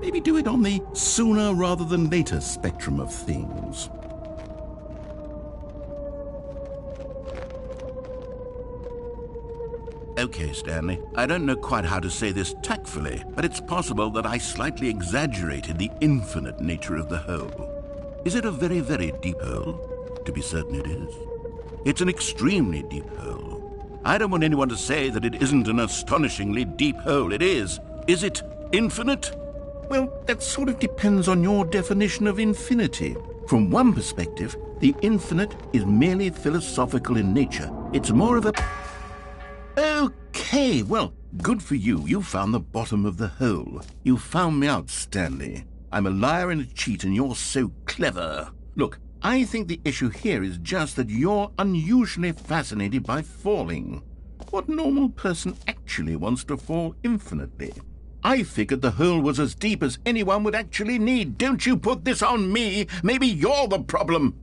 Maybe do it on the sooner rather than later spectrum of things. Okay, Stanley, I don't know quite how to say this tactfully, but it's possible that I slightly exaggerated the infinite nature of the hole. Is it a very, very deep hole? To be certain it is. It's an extremely deep hole. I don't want anyone to say that it isn't an astonishingly deep hole. It is. Is it infinite? Well, that sort of depends on your definition of infinity. From one perspective, the infinite is merely philosophical in nature. It's more of a... Okay, well, good for you. You found the bottom of the hole. You found me out, Stanley. I'm a liar and a cheat, and you're so clever. Look, I think the issue here is just that you're unusually fascinated by falling. What normal person actually wants to fall infinitely? I figured the hole was as deep as anyone would actually need. Don't you put this on me. Maybe you're the problem.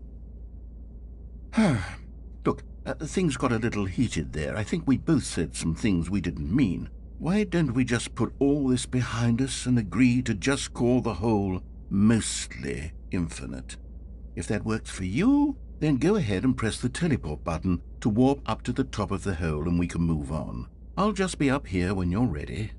Look, things got a little heated there. I think we both said some things we didn't mean. Why don't we just put all this behind us and agree to just call the whole mostly infinite? If that works for you, then go ahead and press the teleport button to warp up to the top of the hole and we can move on. I'll just be up here when you're ready.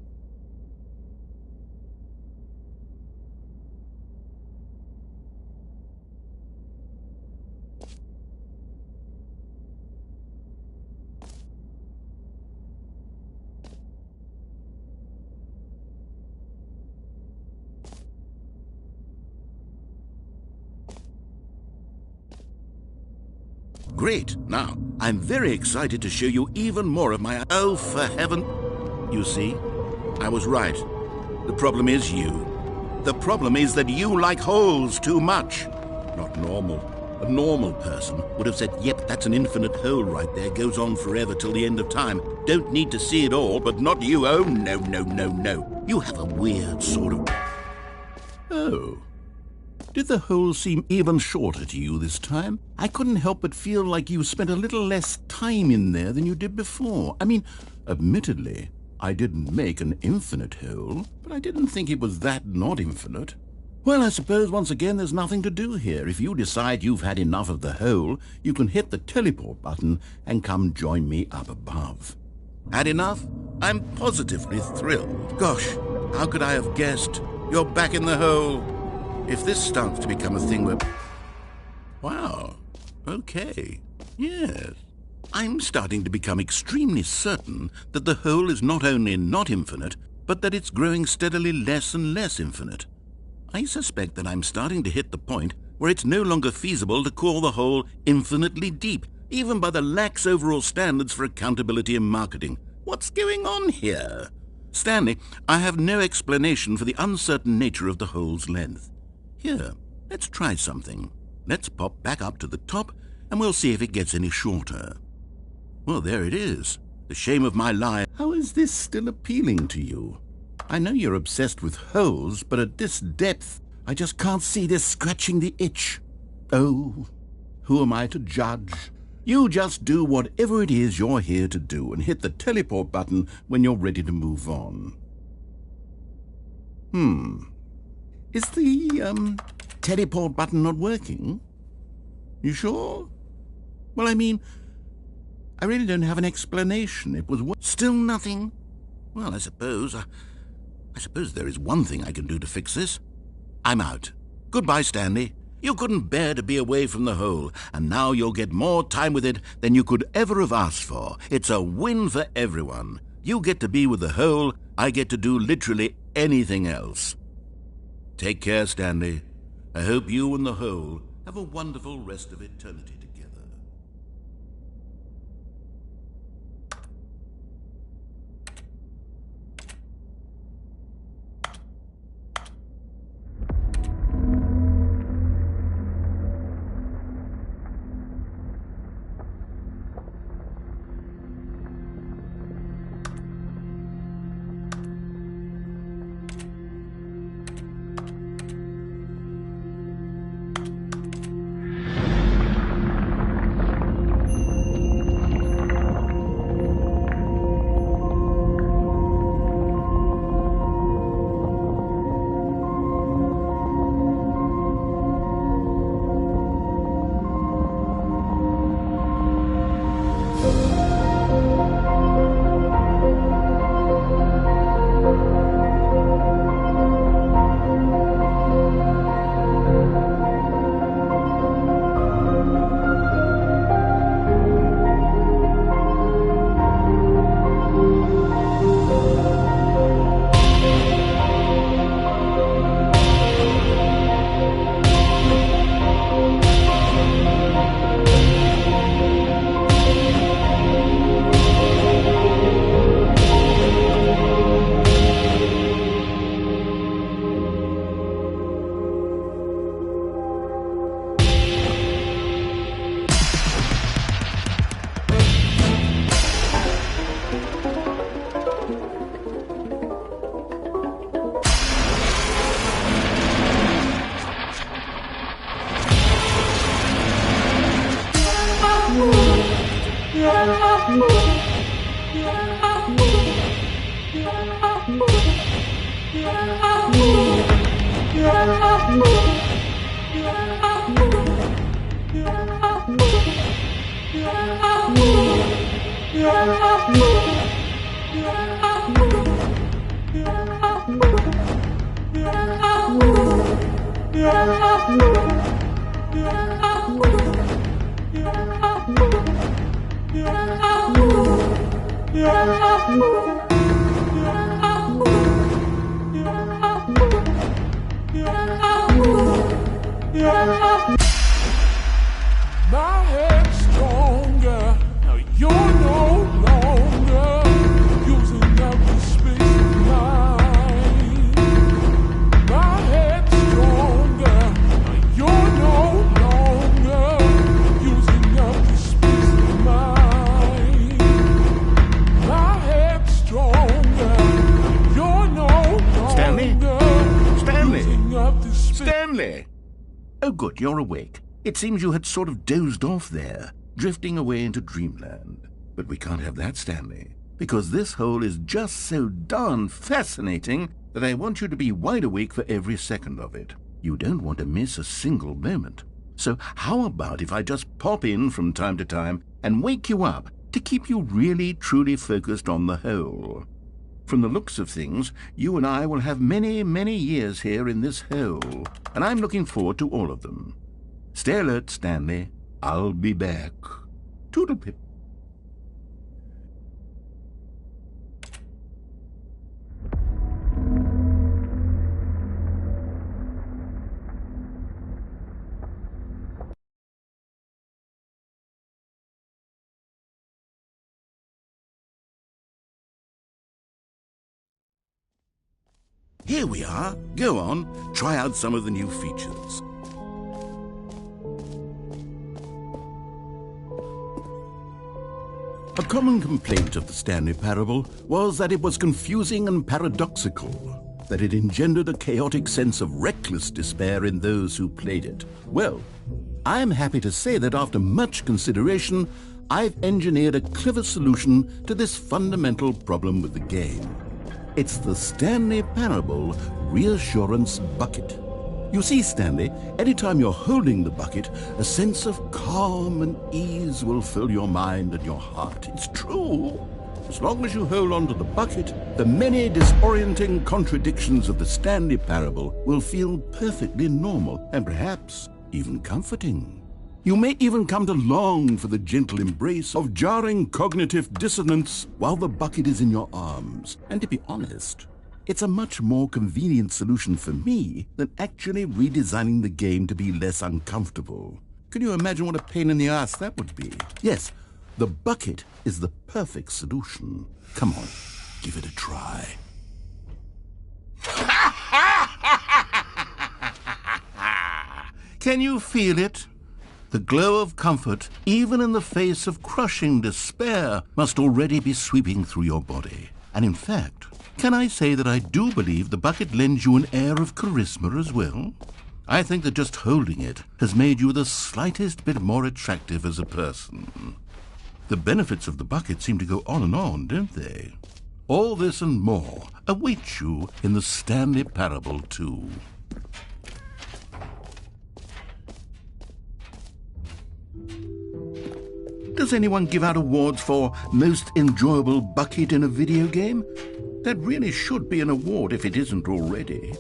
Great. Now, I'm very excited to show you even more of my... Oh, for heaven... You see, I was right. The problem is you. The problem is that you like holes too much. Not normal. A normal person would have said, yep, that's an infinite hole right there, goes on forever till the end of time. Don't need to see it all, but not you. Oh, no, no, no, no. You have a weird sort of... Oh. Did the hole seem even shorter to you this time? I couldn't help but feel like you spent a little less time in there than you did before. I mean, admittedly, I didn't make an infinite hole, but I didn't think it was that not infinite. Well, I suppose once again there's nothing to do here. If you decide you've had enough of the hole, you can hit the teleport button and come join me up above. Had enough? I'm positively thrilled. Gosh, how could I have guessed? You're back in the hole. If this starts to become a thing where... Wow. Okay. Yes. I'm starting to become extremely certain that the hole is not only not infinite, but that it's growing steadily less and less infinite. I suspect that I'm starting to hit the point where it's no longer feasible to call the hole infinitely deep, even by the lax overall standards for accountability and marketing. What's going on here? Stanley, I have no explanation for the uncertain nature of the hole's length. Here, let's try something. Let's pop back up to the top, and we'll see if it gets any shorter. Well, there it is. The shame of my life. How is this still appealing to you? I know you're obsessed with holes, but at this depth, I just can't see this scratching the itch. Oh, who am I to judge? You just do whatever it is you're here to do and hit the teleport button when you're ready to move on. Is the, teleport button not working? You sure? Well, I mean, I really don't have an explanation. It was still nothing. Well, I suppose there is one thing I can do to fix this. I'm out. Goodbye, Stanley. You couldn't bear to be away from the hole, and now you'll get more time with it than you could ever have asked for. It's a win for everyone. You get to be with the hole, I get to do literally anything else. Take care, Stanley. I hope you and the hole have a wonderful rest of eternity together. My head's stronger. Now you're no longer using up the space of mine. My head's stronger. Now you're no longer using up the space of mine. My head's stronger. Now you're no longer Stanley? using up the space. Stanley! Oh, good, you're awake. It seems you had sort of dozed off there, drifting away into dreamland. But we can't have that, Stanley, because this hole is just so darn fascinating that I want you to be wide awake for every second of it. You don't want to miss a single moment. So how about if I just pop in from time to time and wake you up to keep you really, truly focused on the hole? From the looks of things, you and I will have many, many years here in this hole, and I'm looking forward to all of them. Stay alert, Stanley. I'll be back. Toodlepip. Here we are. Go on, try out some of the new features. A common complaint of the Stanley Parable was that it was confusing and paradoxical, that it engendered a chaotic sense of reckless despair in those who played it. Well, I am happy to say that after much consideration, I've engineered a clever solution to this fundamental problem with the game. It's the Stanley Parable Reassurance Bucket. You see, Stanley, anytime you're holding the bucket, a sense of calm and ease will fill your mind and your heart. It's true. As long as you hold on to the bucket, the many disorienting contradictions of the Stanley Parable will feel perfectly normal and perhaps even comforting. You may even come to long for the gentle embrace of jarring cognitive dissonance while the bucket is in your arms. And to be honest, it's a much more convenient solution for me than actually redesigning the game to be less uncomfortable. Can you imagine what a pain in the ass that would be? Yes, the bucket is the perfect solution. Come on, give it a try. Can you feel it? The glow of comfort, even in the face of crushing despair, must already be sweeping through your body. And in fact, can I say that I do believe the bucket lends you an air of charisma as well? I think that just holding it has made you the slightest bit more attractive as a person. The benefits of the bucket seem to go on, don't they? All this and more await you in the Stanley Parable 2. Does anyone give out awards for most enjoyable bucket in a video game? That really should be an award if it isn't already.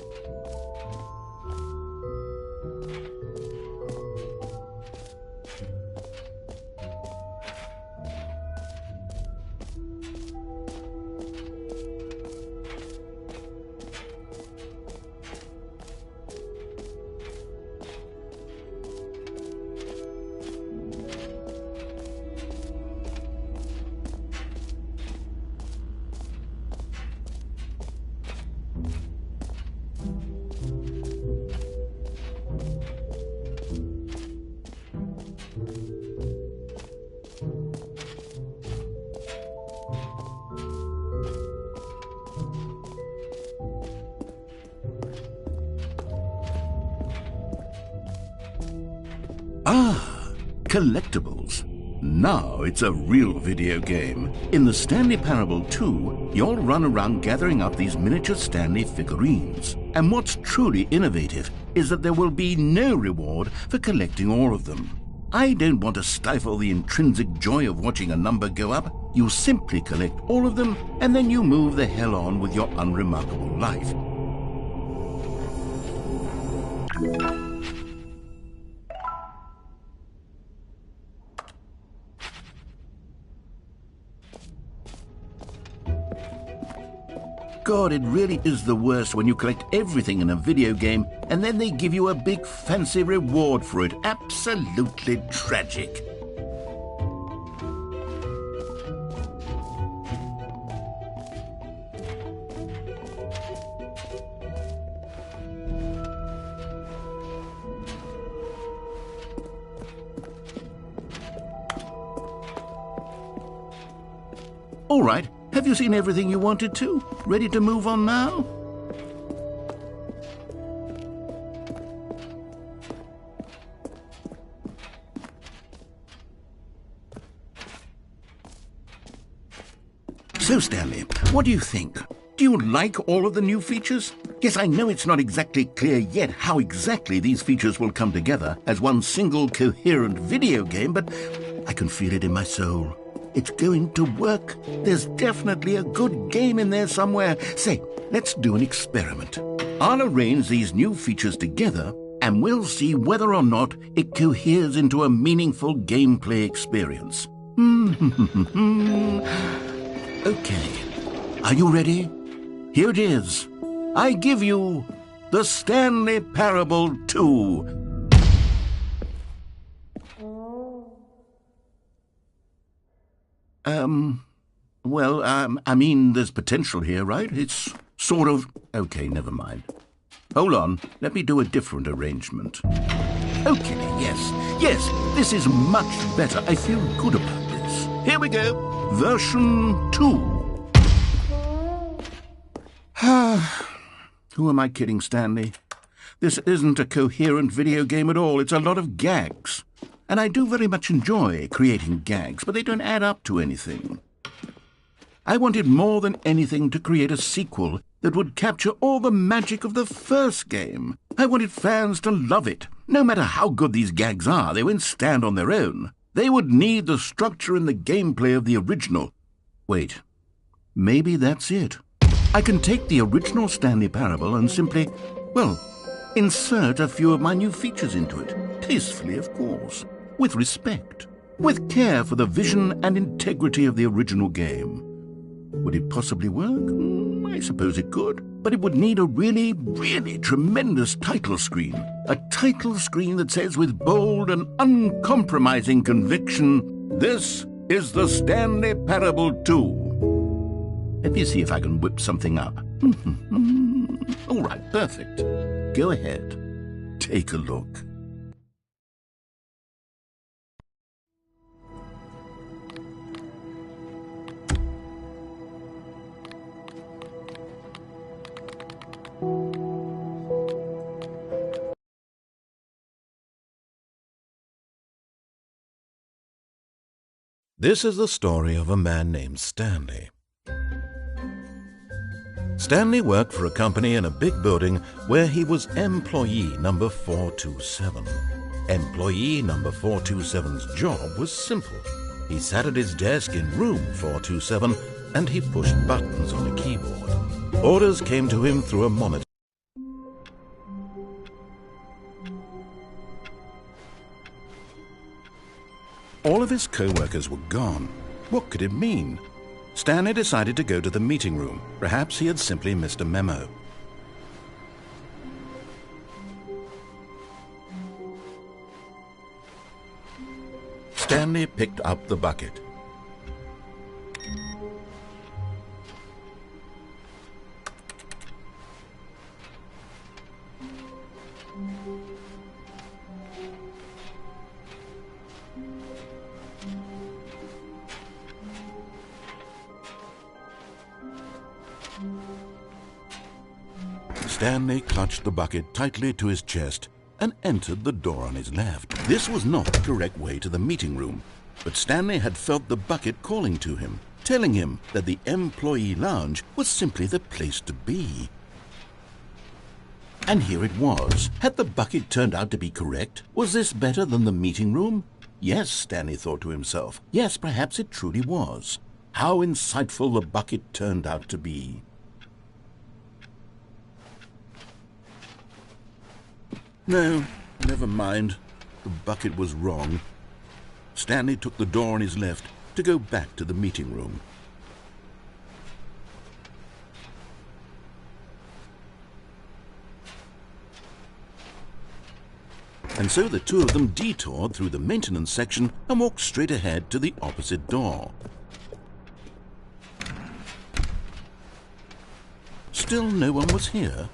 Ah, collectibles. Now it's a real video game. In the Stanley Parable 2, you'll run around gathering up these miniature Stanley figurines. And what's truly innovative is that there will be no reward for collecting all of them. I don't want to stifle the intrinsic joy of watching a number go up. You simply collect all of them, and then you move the hell on with your unremarkable life. God, it really is the worst when you collect everything in a video game and then they give you a big fancy reward for it. Absolutely tragic. All right. Have you seen everything you wanted to? Ready to move on now? So, Stanley, what do you think? Do you like all of the new features? Yes, I know it's not exactly clear yet how exactly these features will come together as one single coherent video game, but I can feel it in my soul. It's going to work. There's definitely a good game in there somewhere. Say, let's do an experiment. I'll arrange these new features together, and we'll see whether or not it coheres into a meaningful gameplay experience. Okay. Are you ready? Here it is. I give you the Stanley Parable 2. I mean, there's potential here, right? It's sort of... Okay, never mind. Hold on, let me do a different arrangement. Okay, yes, this is much better. I feel good about this. Here we go. Version 2. Who am I kidding, Stanley? This isn't a coherent video game at all. It's a lot of gags. And I do very much enjoy creating gags, but they don't add up to anything. I wanted more than anything to create a sequel that would capture all the magic of the first game. I wanted fans to love it. No matter how good these gags are, they won't stand on their own. They would need the structure and the gameplay of the original. Wait, maybe that's it. I can take the original Stanley Parable and simply, well, insert a few of my new features into it. Tastefully, of course. With respect. With care for the vision and integrity of the original game. Would it possibly work? I suppose it could. But it would need a really, really tremendous title screen. A title screen that says with bold and uncompromising conviction, "This is the Stanley Parable 2. Let me see if I can whip something up. All right, perfect. Go ahead. Take a look. This is the story of a man named Stanley. Stanley worked for a company in a big building where he was employee number 427. Employee number 427's job was simple. He sat at his desk in room 427 and he pushed buttons on a keyboard. Orders came to him through a monitor. All of his co-workers were gone. What could it mean? Stanley decided to go to the meeting room. Perhaps he had simply missed a memo. Stanley picked up the bucket. Stanley clutched the bucket tightly to his chest and entered the door on his left. This was not the correct way to the meeting room. But Stanley had felt the bucket calling to him, telling him that the employee lounge was simply the place to be. And here it was. Had the bucket turned out to be correct? Was this better than the meeting room? Yes, Stanley thought to himself. Yes, perhaps it truly was. How insightful the bucket turned out to be. No, never mind. The bucket was wrong. Stanley took the door on his left to go back to the meeting room. And so the two of them detoured through the maintenance section and walked straight ahead to the opposite door. Still no one was here.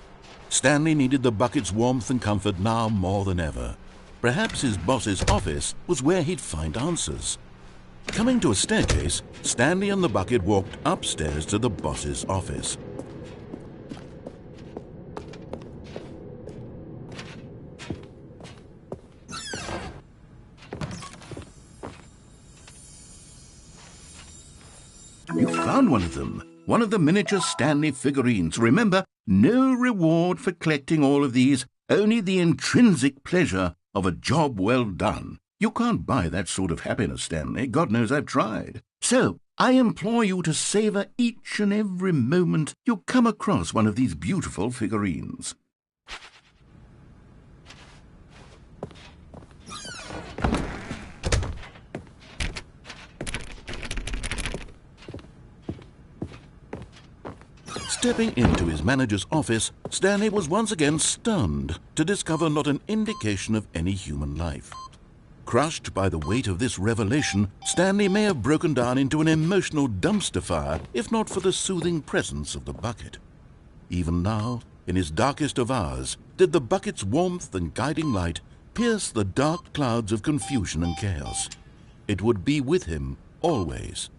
Stanley needed the bucket's warmth and comfort now more than ever. Perhaps his boss's office was where he'd find answers. Coming to a staircase, Stanley and the bucket walked upstairs to the boss's office. You found one of them. One of the miniature Stanley figurines. Remember, no reward for collecting all of these, only the intrinsic pleasure of a job well done. You can't buy that sort of happiness, Stanley. God knows I've tried. So, I implore you to savor each and every moment you come across one of these beautiful figurines. Stepping into his manager's office, Stanley was once again stunned to discover not an indication of any human life. Crushed by the weight of this revelation, Stanley may have broken down into an emotional dumpster fire if not for the soothing presence of the bucket. Even now, in his darkest of hours, did the bucket's warmth and guiding light pierce the dark clouds of confusion and chaos. It would be with him always.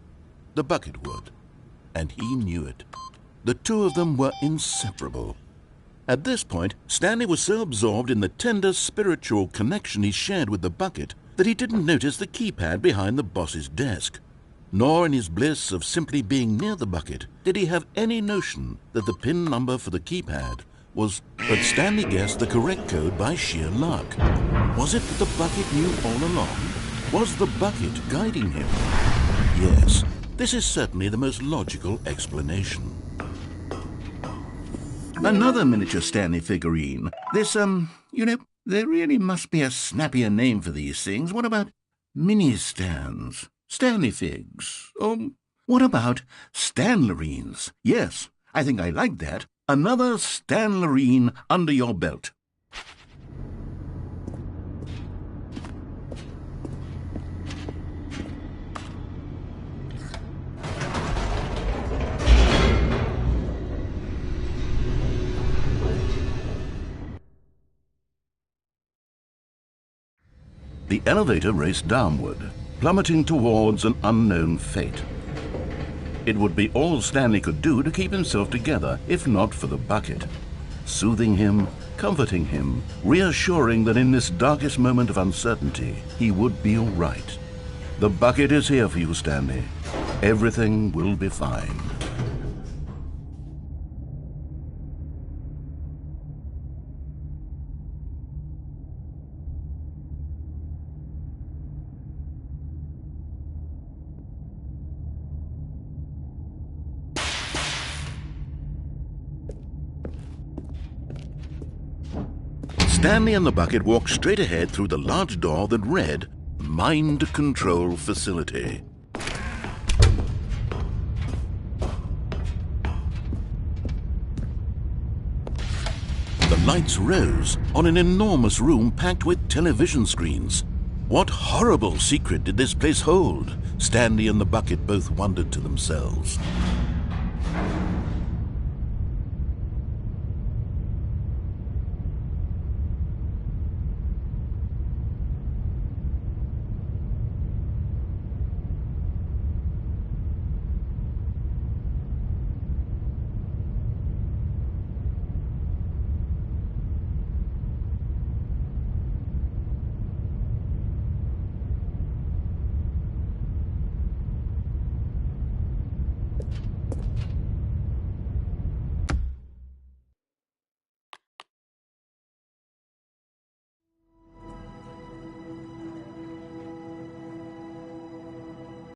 The bucket would, and he knew it. The two of them were inseparable. At this point, Stanley was so absorbed in the tender spiritual connection he shared with the bucket that he didn't notice the keypad behind the boss's desk. Nor in his bliss of simply being near the bucket did he have any notion that the PIN number for the keypad was... But Stanley guessed the correct code by sheer luck. Was it that the bucket knew all along? Was the bucket guiding him? Yes, this is certainly the most logical explanation. Another miniature Stanley figurine. This, there really must be a snappier name for these things. What about mini-stands? Stanley figs? Or what about Stanlerines? Yes, I think I like that. Another Stanlerine under your belt. The elevator raced downward, plummeting towards an unknown fate. It would be all Stanley could do to keep himself together, if not for the bucket. Soothing him, comforting him, reassuring that in this darkest moment of uncertainty, he would be all right. The bucket is here for you, Stanley. Everything will be fine. Stanley and the bucket walked straight ahead through the large door that read, Mind Control Facility. The lights rose on an enormous room packed with television screens. What horrible secret did this place hold? Stanley and the bucket both wondered to themselves.